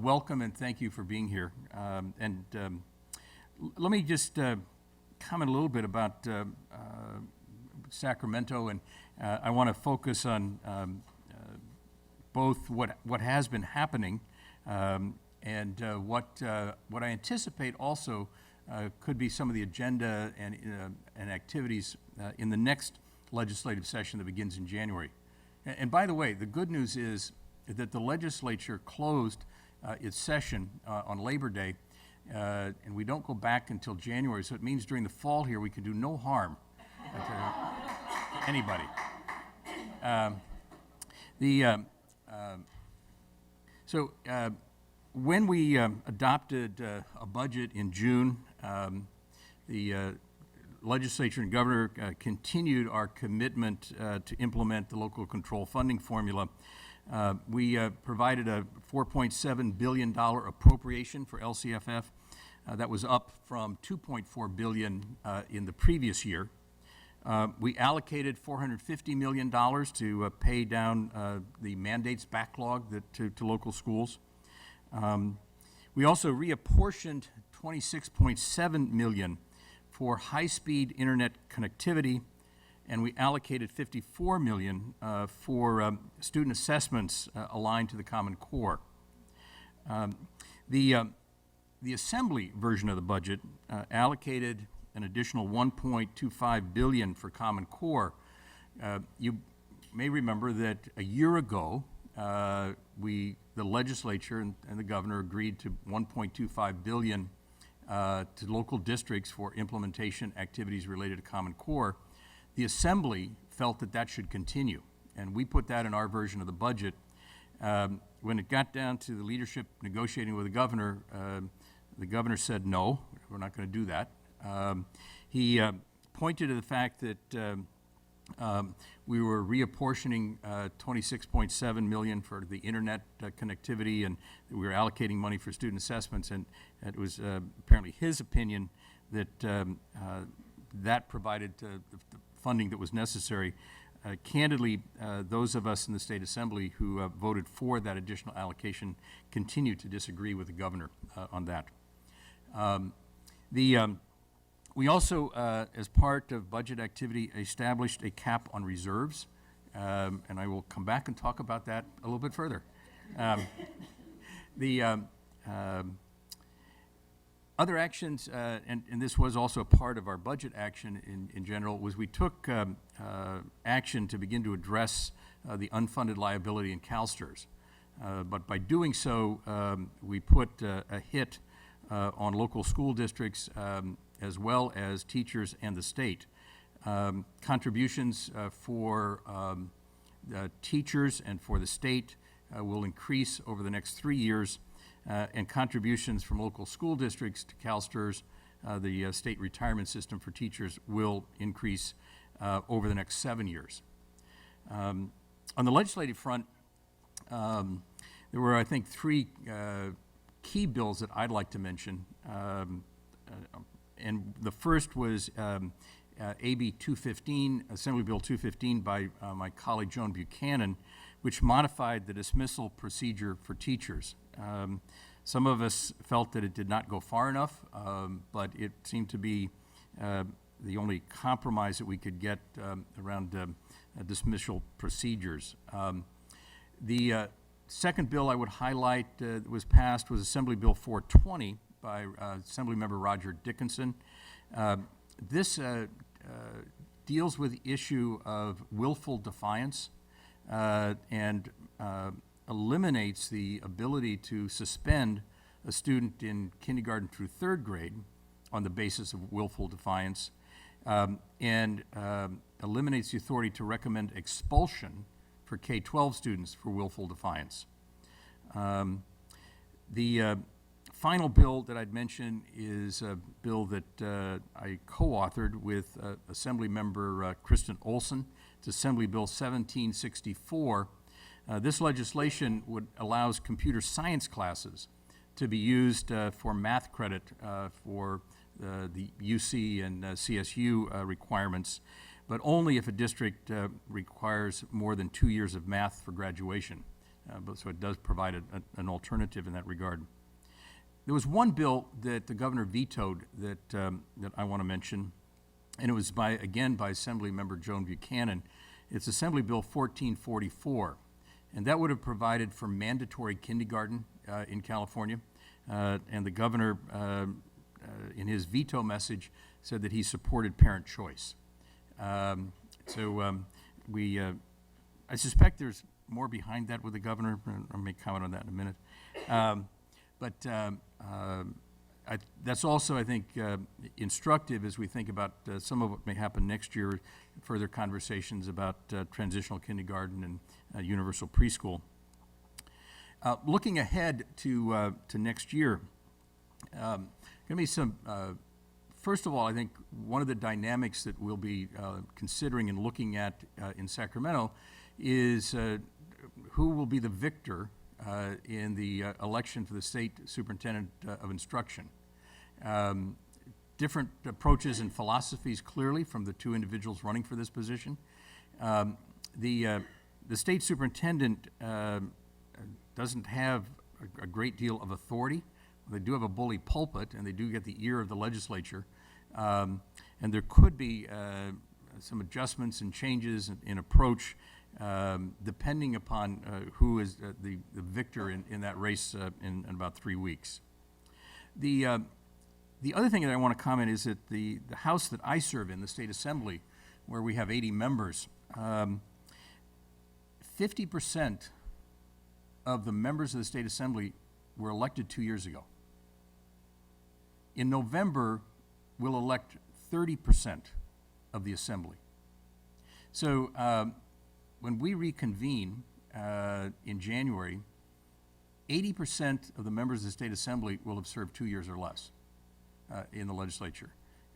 Welcome and thank you for being here. Let me just comment a little bit about Sacramento, and I want to focus on both what has been happening and what I anticipate also could be some of the agenda and activities in the next legislative session that begins in January. And by the way, the good news is that the legislature closed its session on Labor Day, and we don't go back until January, so it means during the fall here we can do no harm to anybody. When we adopted a budget in June, the legislature and governor continued our commitment to implement the local control funding formula. We provided a $4.7 billion appropriation for LCFF. That was up from $2.4 billion in the previous year. We allocated $450 million to pay down the mandates backlog to local schools. We also reapportioned $26.7 million for high-speed internet connectivity, and we allocated $54 million for student assessments aligned to the Common Core. The Assembly version of the budget allocated an additional $1.25 billion for Common Core. You may remember that a year ago, the legislature and the governor agreed to $1.25 billion to local districts for implementation activities related to Common Core. The Assembly felt that that should continue, and we put that in our version of the budget. When it got down to the leadership negotiating with the governor said, no, we're not going to do that. He pointed to the fact that we were reapportioning $26.7 million for the internet connectivity, and we were allocating money for student assessments, and it was apparently his opinion that that provided the funding that was necessary. Candidly, those of us in the State Assembly who voted for that additional allocation continue to disagree with the governor on that. We also, as part of budget activity, established a cap on reserves, and I will come back and talk about that a little bit further. Other actions, and this was also a part of our budget action in general, was we took action to begin to address the unfunded liability in CalSTRS. But by doing so, we put a hit on local school districts as well as teachers and the state. Contributions for teachers and for the state will increase over the next 3 years, and contributions from local school districts to CalSTRS, the state retirement system for teachers, will increase over the next 7 years. On the legislative front, there were, I think, three key bills that I'd like to mention. And the first was AB 215, Assembly Bill 215 by my colleague Joan Buchanan, which modified the dismissal procedure for teachers. Some of us felt that it did not go far enough, but it seemed to be the only compromise that we could get around dismissal procedures. The second bill I would highlight that was passed was Assembly Bill 420 by Assemblymember Roger Dickinson. This deals with the issue of willful defiance and eliminates the ability to suspend a student in kindergarten through third grade on the basis of willful defiance, and eliminates the authority to recommend expulsion for K-12 students for willful defiance. The final bill that I'd mention is a bill that I co-authored with Assemblymember Kristen Olson. It's Assembly Bill 1764. This legislation allows computer science classes to be used for math credit for the UC and CSU requirements, but only if a district requires more than 2 years of math for graduation. so it does provide an alternative in that regard. There was one bill that the governor vetoed that I want to mention, and it was again by Assembly Member Joan Buchanan. It's Assembly Bill 1444, and that would have provided for mandatory kindergarten in California. And the governor, in his veto message, said that he supported parent choice. I suspect there's more behind that with the governor. I may comment on that in a minute. That's also, I think, instructive as we think about some of what may happen next year, further conversations about transitional kindergarten and universal preschool. Looking ahead to next year, going to be some, first of all, I think one of the dynamics that we'll be considering and looking at in Sacramento is who will be the victor in the election for the state superintendent of instruction. Different approaches and philosophies clearly from the two individuals running for this position. The state superintendent doesn't have a great deal of authority. They do have a bully pulpit, and they do get the ear of the legislature. And there could be some adjustments and changes in approach depending upon who is the victor in that race in about 3 weeks. The other thing that I want to comment is that the House that I serve in, the State Assembly, where we have 80 members, 50% of the members of the State Assembly were elected 2 years ago. In November, we'll elect 30% of the Assembly. So when we reconvene in January, 80% of the members of the State Assembly will have served 2 years or less in the legislature.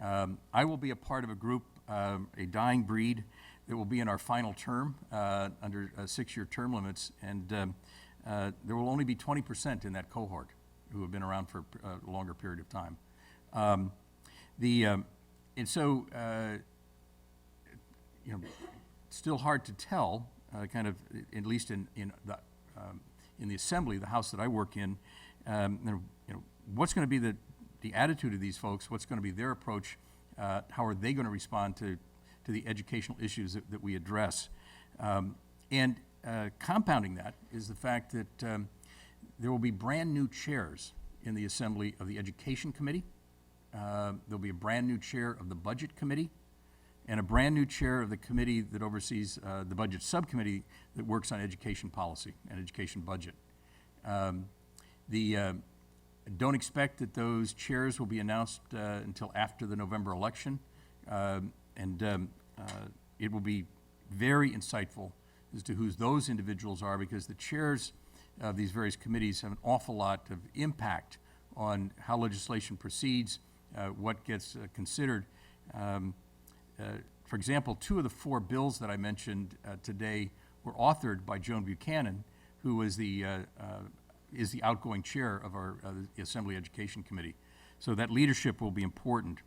I will be a part of a group, a dying breed, that will be in our final term under 6-year term limits, and there will only be 20% in that cohort who have been around for a longer period of time. Still hard to tell, kind of, at least in the Assembly, the House that I work in, what's going to be the attitude of these folks, what's going to be their approach, how are they going to respond to the educational issues that we address. Compounding that is the fact that there will be brand new chairs in the Assembly of the Education Committee. There'll be a brand new chair of the Budget Committee and a brand new chair of the committee that oversees the Budget Subcommittee that works on education policy and education budget. Don't expect that those chairs will be announced until after the November election, it will be very insightful as to who those individuals are, because the chairs of these various committees have an awful lot of impact on how legislation proceeds, what gets considered. For example, 2 of the 4 bills that I mentioned today were authored by Joan Buchanan, who is the outgoing chair of our the Assembly Education Committee. So that leadership will be important.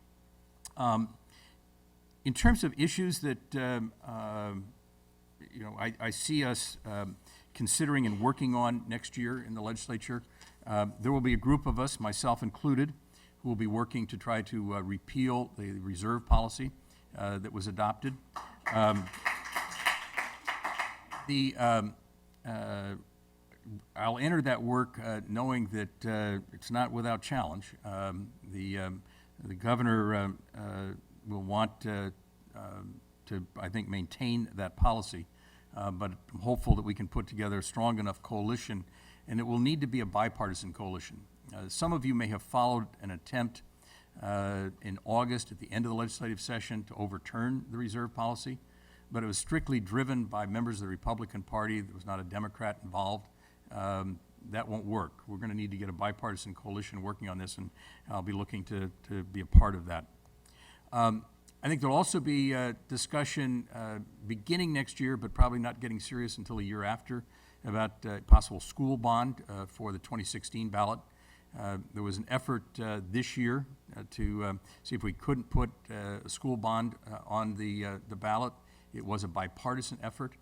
In terms of issues that I see us considering and working on next year in the legislature, there will be a group of us, myself included, who will be working to try to repeal the reserve policy that was adopted. I'll enter that work knowing that it's not without challenge. The governor will want to, I think, maintain that policy, but I'm hopeful that we can put together a strong enough coalition, and it will need to be a bipartisan coalition. Some of you may have followed an attempt in August at the end of the legislative session to overturn the reserve policy, but it was strictly driven by members of the Republican Party. There was not a Democrat involved. That won't work. We're going to need to get a bipartisan coalition working on this, and I'll be looking to be a part of that. I think there'll also be discussion beginning next year, but probably not getting serious until a year after, about possible school bond for the 2016 ballot. There was an effort this year to see if we couldn't put a school bond on the ballot. It was a bipartisan effort.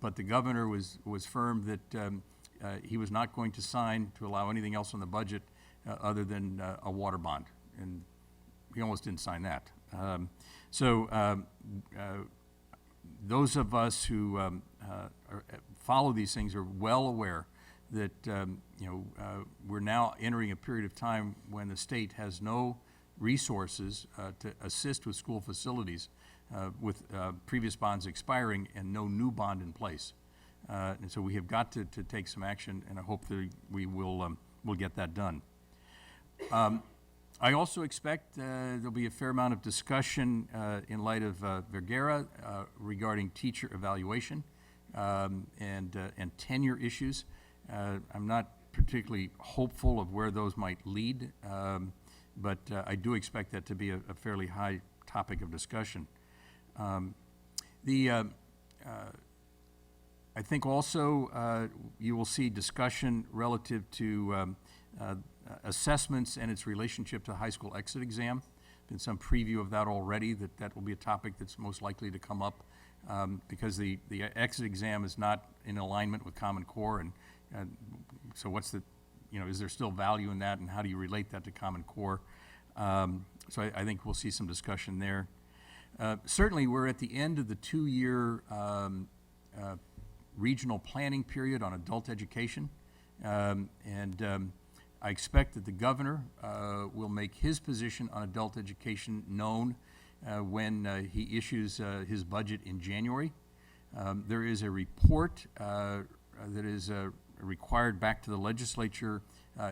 but the governor was firm that he was not going to sign to allow anything else on the budget other than a water bond, and he almost didn't sign that. Those of us who follow these things are well aware that we're now entering a period of time when the state has no resources to assist with school facilities with previous bonds expiring and no new bond in place. And so we have got to take some action, and I hope that we will get that done. I also expect there'll be a fair amount of discussion in light of Vergara regarding teacher evaluation and tenure issues. I'm not particularly hopeful of where those might lead, but I do expect that to be a fairly high topic of discussion. I think also you will see discussion relative to assessments and its relationship to the high school exit exam. Been some preview of that already, that will be a topic that's most likely to come up because the exit exam is not in alignment with Common Core, and so what's the, is there still value in that, and how do you relate that to Common Core? So I think we'll see some discussion there. Certainly, we're at the end of the 2-year regional planning period on adult education, and I expect that the governor will make his position on adult education known when he issues his budget in January. There is a report that is required back to the legislature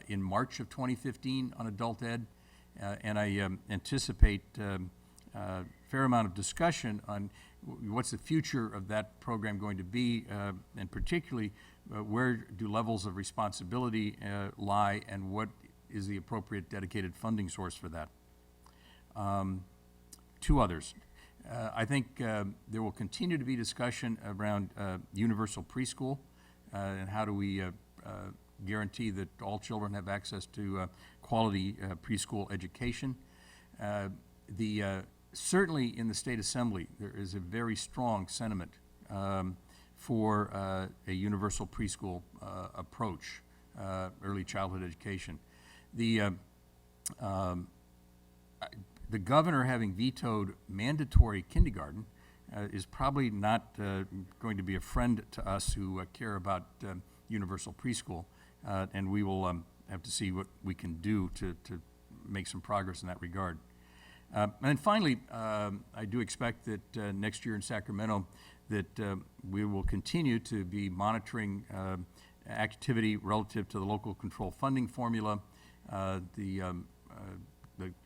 in March of 2015 on adult ed, and I anticipate a fair amount of discussion on what's the future of that program going to be, and particularly where do levels of responsibility lie, and what is the appropriate dedicated funding source for that. Two others. I think there will continue to be discussion around universal preschool and how do we guarantee that all children have access to quality preschool education. Certainly in the State Assembly, there is a very strong sentiment for a universal preschool approach, early childhood education. The governor having vetoed mandatory kindergarten is probably not going to be a friend to us who care about universal preschool, and we will have to see what we can do to make some progress in that regard. And finally, I do expect that next year in Sacramento that we will continue to be monitoring activity relative to the local control funding formula, the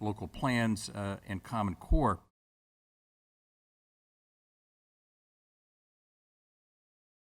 local plans, and Common Core.